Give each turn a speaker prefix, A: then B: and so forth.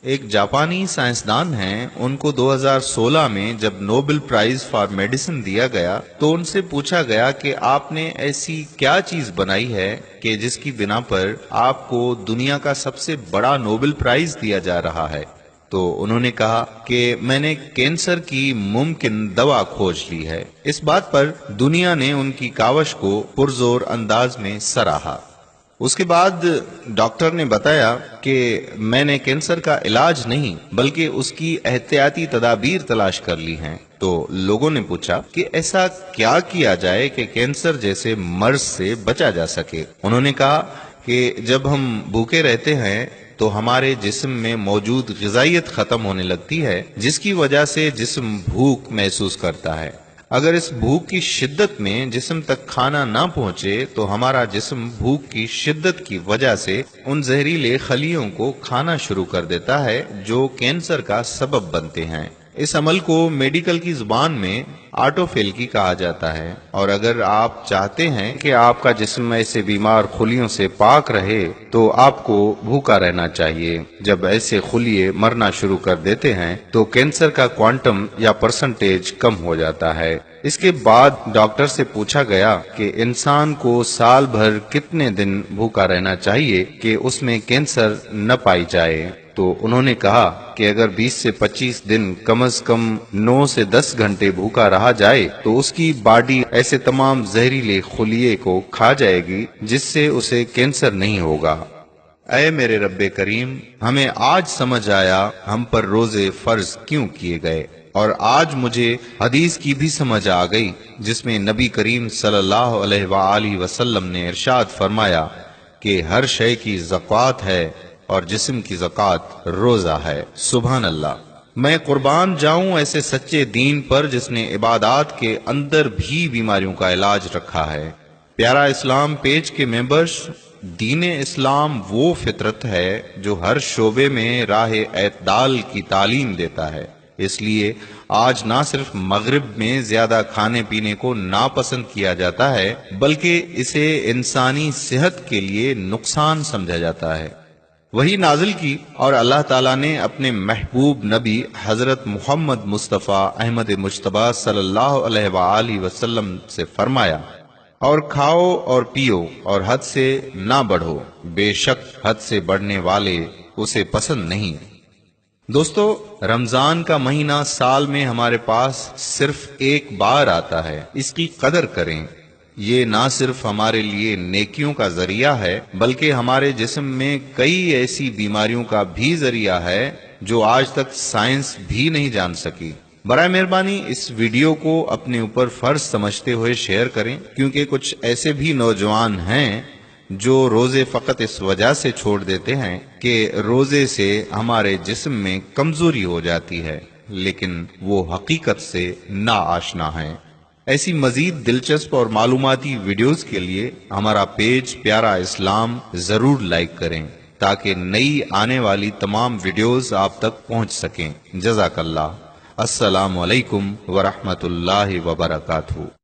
A: ایک جاپانی سائنسدان ہیں، ان کو 2016 میں جب نوبل پرائز فار میڈیسن دیا گیا تو ان سے پوچھا گیا کہ آپ نے ایسی کیا چیز بنائی ہے کہ جس کی بنا پر آپ کو دنیا کا سب سے بڑا نوبل پرائز دیا جا رہا ہے۔ تو انہوں نے کہا کہ میں نے کینسر کی ممکن دوا کھوج لی ہے۔ اس بات پر دنیا نے ان کی کاوش کو پرزور انداز میں سراہا۔ اس کے بعد ڈاکٹر نے بتایا کہ میں نے کینسر کا علاج نہیں بلکہ اس کی احتیاطی تدابیر تلاش کر لی ہیں۔ تو لوگوں نے پوچھا کہ ایسا کیا کیا جائے کہ کینسر جیسے مرض سے بچا جا سکے۔ انہوں نے کہا کہ جب ہم بھوکے رہتے ہیں تو ہمارے جسم میں موجود غذائیت ختم ہونے لگتی ہے، جس کی وجہ سے جسم بھوک محسوس کرتا ہے۔ اگر اس بھوک کی شدت میں جسم تک کھانا نہ پہنچے تو ہمارا جسم بھوک کی شدت کی وجہ سے ان زہریلے خلیوں کو کھانا شروع کر دیتا ہے جو کینسر کا سبب بنتے ہیں۔ اس عمل کو میڈیکل کی زبان میں آٹوفیلکی کہا جاتا ہے، اور اگر آپ چاہتے ہیں کہ آپ کا جسم ایسے بیمار خلیوں سے پاک رہے تو آپ کو بھوکا رہنا چاہیے۔ جب ایسے خلیے مرنا شروع کر دیتے ہیں تو کینسر کا کوانٹم یا پرسنٹیج کم ہو جاتا ہے۔ اس کے بعد ڈاکٹر سے پوچھا گیا کہ انسان کو سال بھر کتنے دن بھوکا رہنا چاہیے کہ اس میں کینسر نہ پائی جائے۔ تو انہوں نے کہا کہ اگر 20 سے 25 دن کم از کم 9 سے 10 گھنٹے بھوکا رہا جائے تو اس کی باڈی ایسے تمام زہریلے خلیے کو کھا جائے گی جس سے اسے کینسر نہیں ہوگا۔ اے میرے رب کریم، ہمیں آج سمجھ آیا ہم پر روزے فرض کیوں کیے گئے، اور آج مجھے حدیث کی بھی سمجھ آ گئی جس میں نبی کریم صلی اللہ علیہ وآلہ وسلم نے ارشاد فرمایا کہ ہر شے کی زکوٰۃ ہے اور جسم کی زکوٰۃ روزہ ہے۔ سبحان اللہ۔ میں قربان جاؤں ایسے سچے دین پر جس نے عبادات کے اندر بھی بیماریوں کا علاج رکھا ہے۔ پیارا اسلام پیج کے ممبرز، دین اسلام وہ فطرت ہے جو ہر شعبے میں راہ اعتدال کی تعلیم دیتا ہے۔ اس لیے آج نہ صرف مغرب میں زیادہ کھانے پینے کو ناپسند کیا جاتا ہے بلکہ اسے انسانی صحت کے لیے نقصان سمجھا جاتا ہے۔ وہی نازل کی اور اللہ تعالیٰ نے اپنے محبوب نبی حضرت محمد مصطفیٰ احمد مجتبیٰ صلی اللہ علیہ وآلہ وسلم سے فرمایا، اور کھاؤ اور پیو اور حد سے نہ بڑھو، بے شک حد سے بڑھنے والے اسے پسند نہیں۔ دوستو، رمضان کا مہینہ سال میں ہمارے پاس صرف ایک بار آتا ہے، اس کی قدر کریں۔ یہ نہ صرف ہمارے لیے نیکیوں کا ذریعہ ہے بلکہ ہمارے جسم میں کئی ایسی بیماریوں کا بھی ذریعہ ہے جو آج تک سائنس بھی نہیں جان سکی۔ برائے مہربانی اس ویڈیو کو اپنے اوپر فرض سمجھتے ہوئے شیئر کریں، کیونکہ کچھ ایسے بھی نوجوان ہیں جو روزے فقط اس وجہ سے چھوڑ دیتے ہیں کہ روزے سے ہمارے جسم میں کمزوری ہو جاتی ہے، لیکن وہ حقیقت سے نا آشنا ہیں۔ ایسی مزید دلچسپ اور معلوماتی ویڈیوز کے لیے ہمارا پیج پیارا اسلام ضرور لائک کریں تاکہ نئی آنے والی تمام ویڈیوز آپ تک پہنچ سکیں۔ جزاک اللہ۔ السلام علیکم ورحمۃ اللہ وبرکاتہ۔